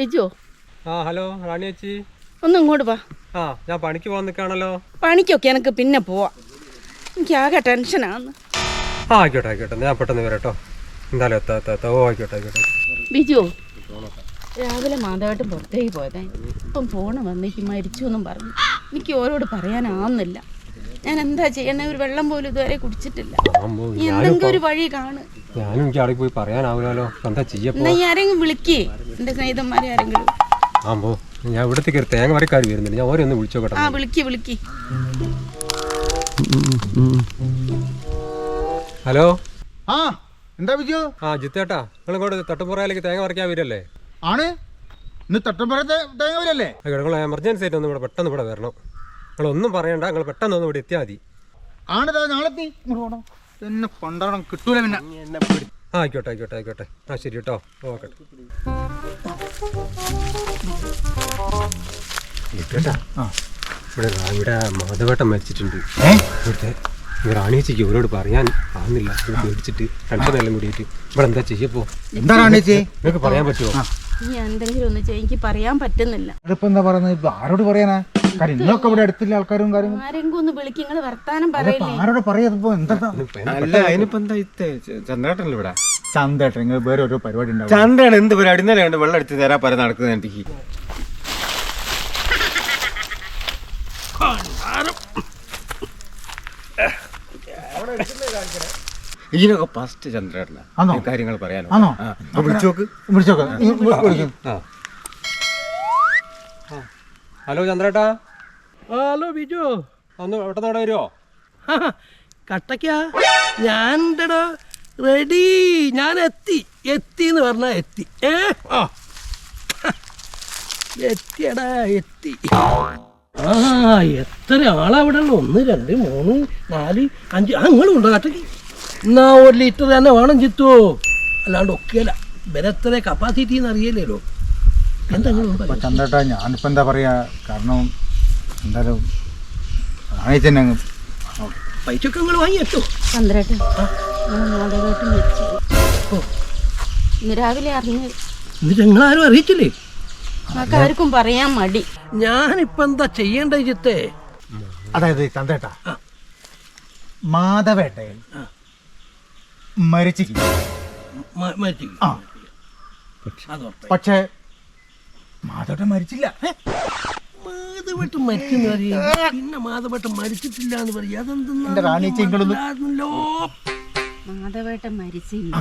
Biju. Hello റാണി ചേച്ചി. ഒന്ന് ഇങ്ങോട്ട് വാ. ഞാൻ പണിക്ക് പോകാൻ നിൽക്കുകയാണല്ലോ. പണിക്കൊക്കെ എനിക്ക് പിന്നെ പോവാം. എനിക്ക് ആകെ ടെൻഷനാണ്. ആയിക്കോട്ടെ ആയിക്കോട്ടെ, ഞാൻ പെട്ടെന്ന് വരാട്ടോ. എന്തായാലും ആയിക്കോട്ടെ ആയിക്കോട്ടെ. ബിജു, രാവിലെ മാധവായിട്ട് പുറത്തേക്ക് പോയതേ. ഇപ്പം ഫോണ് വന്നേക്ക് മരിച്ചു എന്നും പറഞ്ഞു. എനിക്ക് ഓരോട് പറയാനാവുന്നില്ല. ഞാൻ എന്താ ചെയ്യണേ? ഒരു വെള്ളം പോലും ഇതുവരെ കുടിച്ചിട്ടില്ല. എന്തെങ്കിലും ഒരു വഴി കാണ്. ഞാനും എനിക്ക് അവിടെ പോയി പറയാനാവില്ലല്ലോ. എന്താ ചെയ്യാ? ആരെങ്കിലും വിളിക്കേ, എന്റെ സ്നേഹിതന്മാരെ ആരെങ്കിലും. ഞാൻ ഇവിടത്തേക്ക് ഒരു തേങ്ങ വരക്കാർ വരുന്നുണ്ട്. ഞാൻ ഓരോ ഒന്ന് വിളിച്ചോട്ടെ. വിളിക്ക്. ഹലോ. എന്താ ബിജു? ജിത്തേട്ടാ, നിങ്ങൾ ഇങ്ങോട്ട് തട്ടുപുറയിലേക്ക് തേങ്ങ വരയ്ക്കാൻ വരല്ലേ? ആണ്, ഇന്ന് തട്ടുപുറ തേങ്ങ വരല്ലേ? നിങ്ങൾ എമർജൻസി ആയിട്ട് ഒന്ന് ഇവിടെ പെട്ടെന്ന് ഇവിടെ വരണം. നിങ്ങളൊന്നും പറയണ്ട, നിങ്ങൾ പെട്ടെന്ന് ഒന്ന് ഇവിടെ എത്തിയാൽ മതി. ആണതാ, നാളെത്തി എന്നെ കൊണ്ടാടണം കിട്ടൂല. പിന്നെ ആയിക്കോട്ടെ ആയിക്കോട്ടെ ആയിക്കോട്ടെ. ശരി കേട്ടോ. ഓക്കെ ഇവിടെ മാധവേട്ടൻ മരിച്ചിട്ടുണ്ട്. ഇവിടുത്തെ റാണിയേച്ചിക്ക് ഇവരോട് പറയാൻ ആവുന്നില്ല. പേടിച്ചിട്ട് ടെൻഷനെല്ലാം കൂടിയിട്ട് ഇവിടെ എന്താ ചെയ്യപ്പോ? എന്താ റാണിയേച്ചി, നിങ്ങൾക്ക് പറയാൻ പറ്റുമോ? എന്തെങ്കിലും ഒന്ന് എനിക്ക് പറയാൻ പറ്റുന്നില്ല. അതിപ്പോ എന്താ പറയുന്നത്? ആരോട് പറയാനാ? കാര്യങ്ങളൊക്കെ ഇവിടെ അടുത്തില്ല ആൾക്കാരും കാര്യങ്ങളും. ആരെങ്കിലും ഒന്ന് വിളിക്ക്. നിങ്ങൾ വർത്താനം പറയില്ലേ? ആരോട് പറയാതിപ്പോ എന്താ? അതിനിപ്പോ എന്താ ചന്ദ്രേട്ടനല്ലേ ഇവിടെ? ചന്ദ്രേട്ടൻ, നിങ്ങൾ വേറെ ഓരോ പരിപാടി ഉണ്ടാവും. ചന്ദ്രൻ എന്ത് പരിപാടി? ഇന്നലെ കണ്ട് വെള്ളം എടുത്ത് തരാൻ പല നടക്കുന്നത് എനിക്ക്. ഇതിനൊക്കെ ഫസ്റ്റ് ചന്ദ്രേട്ടനാ കാര്യങ്ങൾ പറയാനോ. വിളിച്ചോക്ക്. ഹലോ ചന്ദ്രേട്ടാ. ഹലോ ബിജു, ഒന്ന് പെട്ടെന്ന് ഇവിടെ വരുമോ? കട്ടക്കാ ഞാൻ റെഡി. ഞാൻ എത്തിന്ന് പറഞ്ഞാ എത്തി. എത്തിയടാ, എത്തി. എത്ര ആളാ ഇവിടെ ഉള്ളു? 1 2 3 4 5. നിങ്ങളും ഉണ്ടോ കട്ടക്ക്? എന്നാ 1 ലിറ്റർ തന്നെ വേണം ചിത്തോ, അല്ലാണ്ട് ഒക്കെയല്ല. ഇവരെത്ര കപ്പാസിറ്റി എന്ന് അറിയില്ലല്ലോ. എന്തെങ്കിലും ചന്ദ്രേട്ടാ, ഞാനിപ്പോ എന്താ പറയാ, കാരണം എന്തായാലും റാണിയേച്ചി തന്നെ പൈസയൊക്കെ നിങ്ങൾ വാങ്ങി വെച്ചോ. ചന്ദ്രേട്ടൻ ഇന്ന് രാവിലെ അറിഞ്ഞു. എന്നിട്ട് നിങ്ങളാരും അറിയിച്ചില്ലേ? ആർക്കും പറയാൻ മടി. ഞാനിപ്പോ എന്താ ചെയ്യേണ്ട ചിത്തേ? അതായത് ചന്ദ്രേട്ടാ, മാധവേട്ടൻ മരിച്ചില്ല. പക്ഷേ മാധവേട്ടൻ മരിച്ചില്ല. മാധവേട്ടൻ മരിച്ചെന്ന് പറയാ, പിന്നെ മാധവേട്ടൻ മരിച്ചിട്ടില്ല എന്ന് പറയാ. റാണിയേച്ചിങ്ങളൊന്നും മാധവേട്ടൻ മരിച്ചില്ല,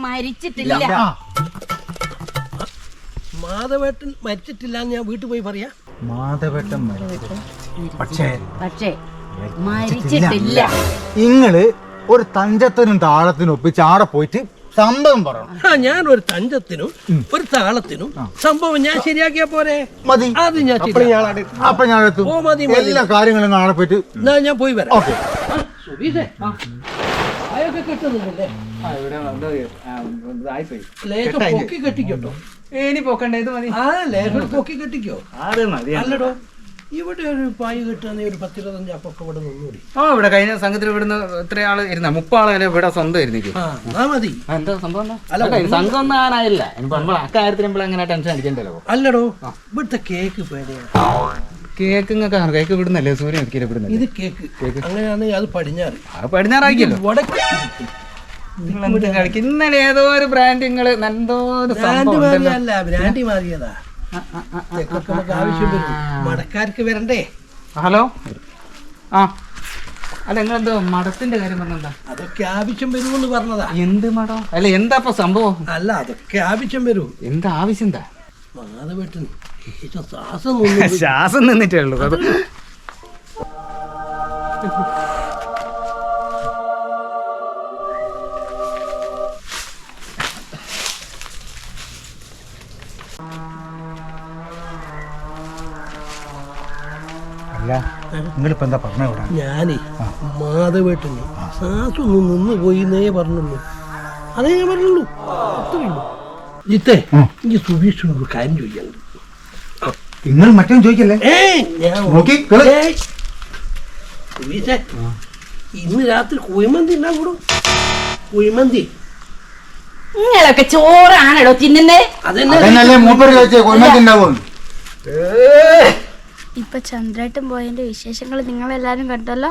മരിച്ചിട്ടില്ല. മാധവേട്ടൻ മരിച്ചിട്ടില്ല എന്ന് ഞാൻ വീട്ടിൽ പോയി പറയാ. മാധവേട്ടൻ പക്ഷേ മരിച്ചിട്ടില്ല. നിങ്ങള് ഒരു തഞ്ചത്തിനും താളത്തിനും ഒപ്പിച്ച് ആടെ പോയിട്ട് സംഭവം പറയണം. ഞാൻ ഒരു തഞ്ചത്തിനും ഒരു താളത്തിനും സംഭവം ഞാൻ ശരിയാക്കിയാ പോരെ? മതി. അത് ഞാൻ അപ്പൊ ഞാൻ എത്തും. എല്ലാ കാര്യങ്ങളും നാളെ പോയിട്ട് ഞാൻ പോയി വരാം. ഓക്കെ. പൊക്കി കെട്ടിക്കോട്ടോ. പൊക്കി കെട്ടിക്കോ. അല്ലടോ, ഇവിടെ ഒരു പായ് കിട്ടുന്ന ഒരു 10-25 അപ്പൊക്കെ ഇവിടെ നിന്നൂടി. ഇവിടെ കഴിഞ്ഞ സംഘത്തിൽ ഇവിടുന്ന് എത്ര ആള് ഇരുന്ന 30 ആളെ ഇവിടെ സ്വന്തം ഇരുന്നിക്കും. മതി. എന്താ സംഭവം? സംഘം ഒന്നും ആനായില്ല. നമ്മൾ അക്കാര്യത്തിൽ നമ്മൾ അങ്ങനെ ടെൻഷൻ അടിക്കണ്ടല്ലോ. അല്ലടോ, ഇവിടുത്തെ കേക്ക് പേടിയാണ്. കേക്ക് കേക്ക് വിടുന്നല്ലേ? സൂര്യൻ ഇത് കേക്ക് അങ്ങനെയാണെങ്കിൽ അത് പടിഞ്ഞാറാക്കിയല്ലോ. ഇന്നലെ ഏതോ ഒരു ബ്രാൻഡ് ബ്രാൻഡി മാറിയതാ. ആവശ്യം വരും, മടക്കാർക്ക് വരണ്ടേ? ഹലോ. അല്ല, നിങ്ങളെന്തോ മഠത്തിന്റെ കാര്യം പറഞ്ഞെന്താ? അതൊക്കെ ആവശ്യം വരുമെന്ന് പറഞ്ഞതാ. എന്ത് മഠം? അല്ല, എന്താ ഇപ്പൊ സംഭവം? അല്ല, അതൊക്കെ ആവശ്യം വരും. എന്താ ആവശ്യം? എന്താ? മാധവേട്ടൻ ശ്വാസം നിന്നിട്ടേ ഉള്ളൂ. നിങ്ങളിപ്പോ എന്താ പറഞ്ഞ? ഞാനേ മാധവേട്ടന് ശ്വാസൊന്നും നിന്ന് പോയിന്നേ പറഞ്ഞുള്ളൂ. അതേ ഞാൻ പറഞ്ഞുള്ളൂ. അത്രയുള്ളൂ. ജിത്തേ, എനിക്ക് സുബീഷിനോട് കാര്യം ചോദിക്കാനുണ്ട്. നിങ്ങൾ മറ്റൊന്നും ചോദിക്കല്ലേ? സുബീഷേ, ഇന്ന് രാത്രി കുഴിമന്തി ഉണ്ടാകൂടോ? കുഴിമന്തി നിങ്ങളൊക്കെ ചോറാണല്ലോ തിന്നുന്നേ. അതന്നല്ലേ മൂപ്പര് ചോദിച്ചേ കൊല്ലത്തുണ്ടാവും. ഇപ്പൊ ചന്ദ്രേട്ടൻ പോയതിന്റെ വിശേഷങ്ങൾ നിങ്ങളെല്ലാരും കണ്ടല്ലോ.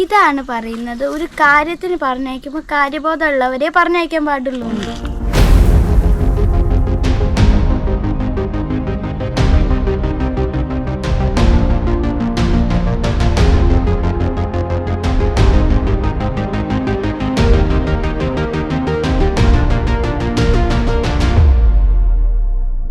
ഇതാണ് പറയുന്നത്, ഒരു കാര്യത്തിന് പറഞ്ഞയക്കുമ്പോ കാര്യബോധമുള്ളവരെ പറഞ്ഞയക്കാൻ പാടുള്ളൂ.